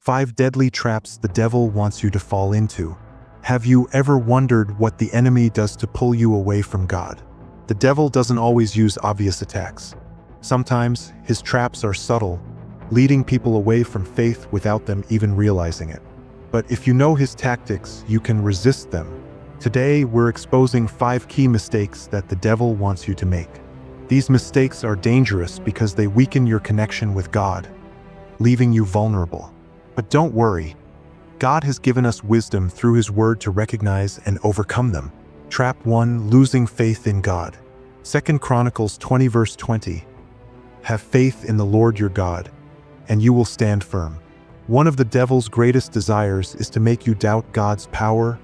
5 deadly traps the devil wants you to fall into. Have you ever wondered what the enemy does to pull you away from God? The devil doesn't always use obvious attacks. Sometimes his traps are subtle, leading people away from faith without them even realizing it. But if you know his tactics, you can resist them. Today, we're exposing 5 key mistakes that the devil wants you to make. These mistakes are dangerous because they weaken your connection with God, leaving you vulnerable. But don't worry. God has given us wisdom through his word to recognize and overcome them. Trap 1. Losing faith in God. 2 Chronicles 20 verse 20. Have faith in the Lord your God, and you will stand firm. One of the devil's greatest desires is to make you doubt God's power,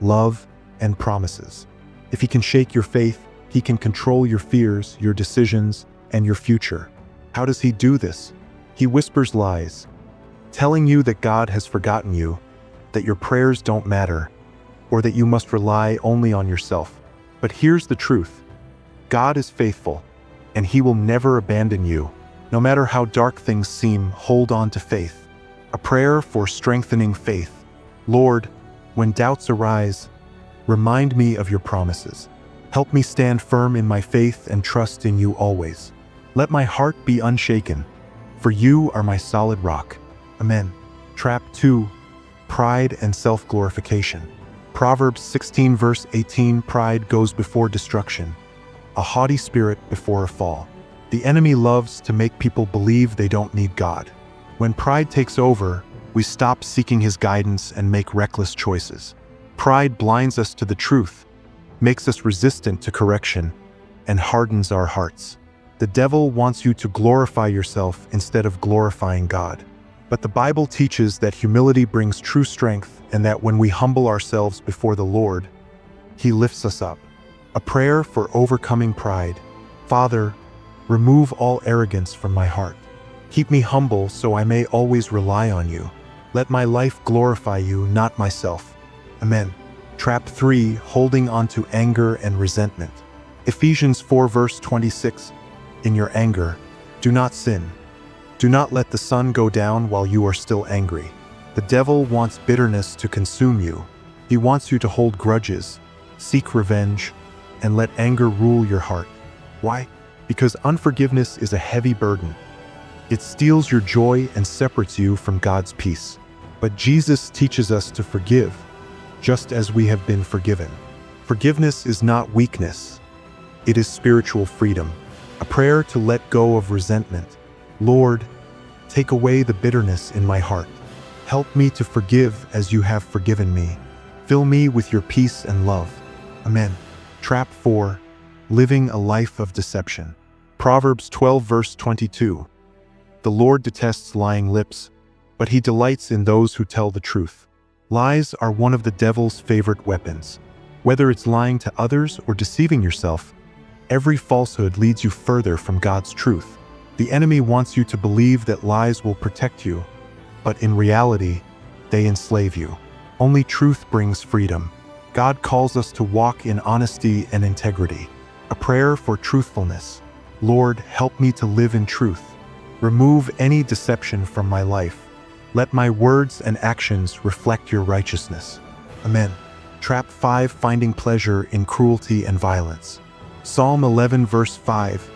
love, and promises. If he can shake your faith, he can control your fears, your decisions, and your future. How does he do this? He whispers lies, telling you that God has forgotten you, that your prayers don't matter, or that you must rely only on yourself. But here's the truth. God is faithful, and he will never abandon you. No matter how dark things seem, hold on to faith. A prayer for strengthening faith. Lord, when doubts arise, remind me of your promises. Help me stand firm in my faith and trust in you always. Let my heart be unshaken, for you are my solid rock. Amen. Trap 2. Pride and self-glorification. Proverbs 16 verse 18. Pride goes before destruction, a haughty spirit before a fall. The enemy loves to make people believe they don't need God. When pride takes over, we stop seeking his guidance and make reckless choices. Pride blinds us to the truth, makes us resistant to correction, and hardens our hearts. The devil wants you to glorify yourself instead of glorifying God. But the Bible teaches that humility brings true strength and that when we humble ourselves before the Lord, he lifts us up. A prayer for overcoming pride. Father, remove all arrogance from my heart. Keep me humble so I may always rely on you. Let my life glorify you, not myself. Amen. Trap 3. Holding on to anger and resentment. Ephesians 4 verse 26. In your anger, do not sin. Do not let the sun go down while you are still angry. The devil wants bitterness to consume you. He wants you to hold grudges, seek revenge, and let anger rule your heart. Why? Because unforgiveness is a heavy burden. It steals your joy and separates you from God's peace. But Jesus teaches us to forgive, just as we have been forgiven. Forgiveness is not weakness. It is spiritual freedom. A prayer to let go of resentment. Lord, take away the bitterness in my heart. Help me to forgive as you have forgiven me. Fill me with your peace and love. Amen. Trap 4. Living a life of deception. Proverbs 12 verse 22. The Lord detests lying lips, but he delights in those who tell the truth. Lies are one of the devil's favorite weapons. Whether it's lying to others or deceiving yourself, every falsehood leads you further from God's truth. The enemy wants you to believe that lies will protect you, but in reality, they enslave you. Only truth brings freedom. God calls us to walk in honesty and integrity. A prayer for truthfulness. Lord, help me to live in truth. Remove any deception from my life. Let my words and actions reflect your righteousness. Amen. Trap 5. Finding pleasure in cruelty and violence. Psalm 11 verse 5.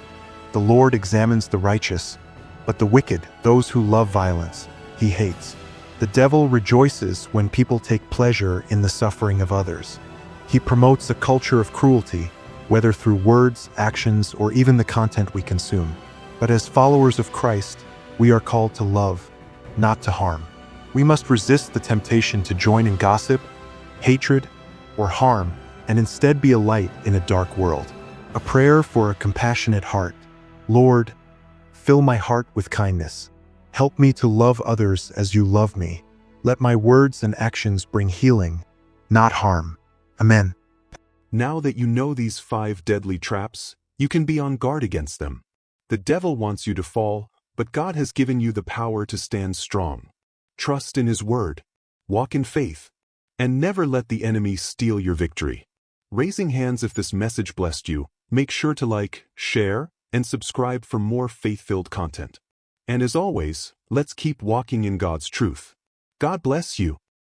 The Lord examines the righteous, but the wicked, those who love violence, he hates. The devil rejoices when people take pleasure in the suffering of others. He promotes a culture of cruelty, whether through words, actions, or even the content we consume. But as followers of Christ, we are called to love, not to harm. We must resist the temptation to join in gossip, hatred, or harm, and instead be a light in a dark world. A prayer for a compassionate heart. Lord, fill my heart with kindness. Help me to love others as you love me. Let my words and actions bring healing, not harm. Amen. Now that you know these 5 deadly traps, you can be on guard against them. The devil wants you to fall, but God has given you the power to stand strong. Trust in his word, walk in faith, and never let the enemy steal your victory. Raising hands if this message blessed you, make sure to like, share, and subscribe for more faith-filled content. And as always, let's keep walking in God's truth. God bless you.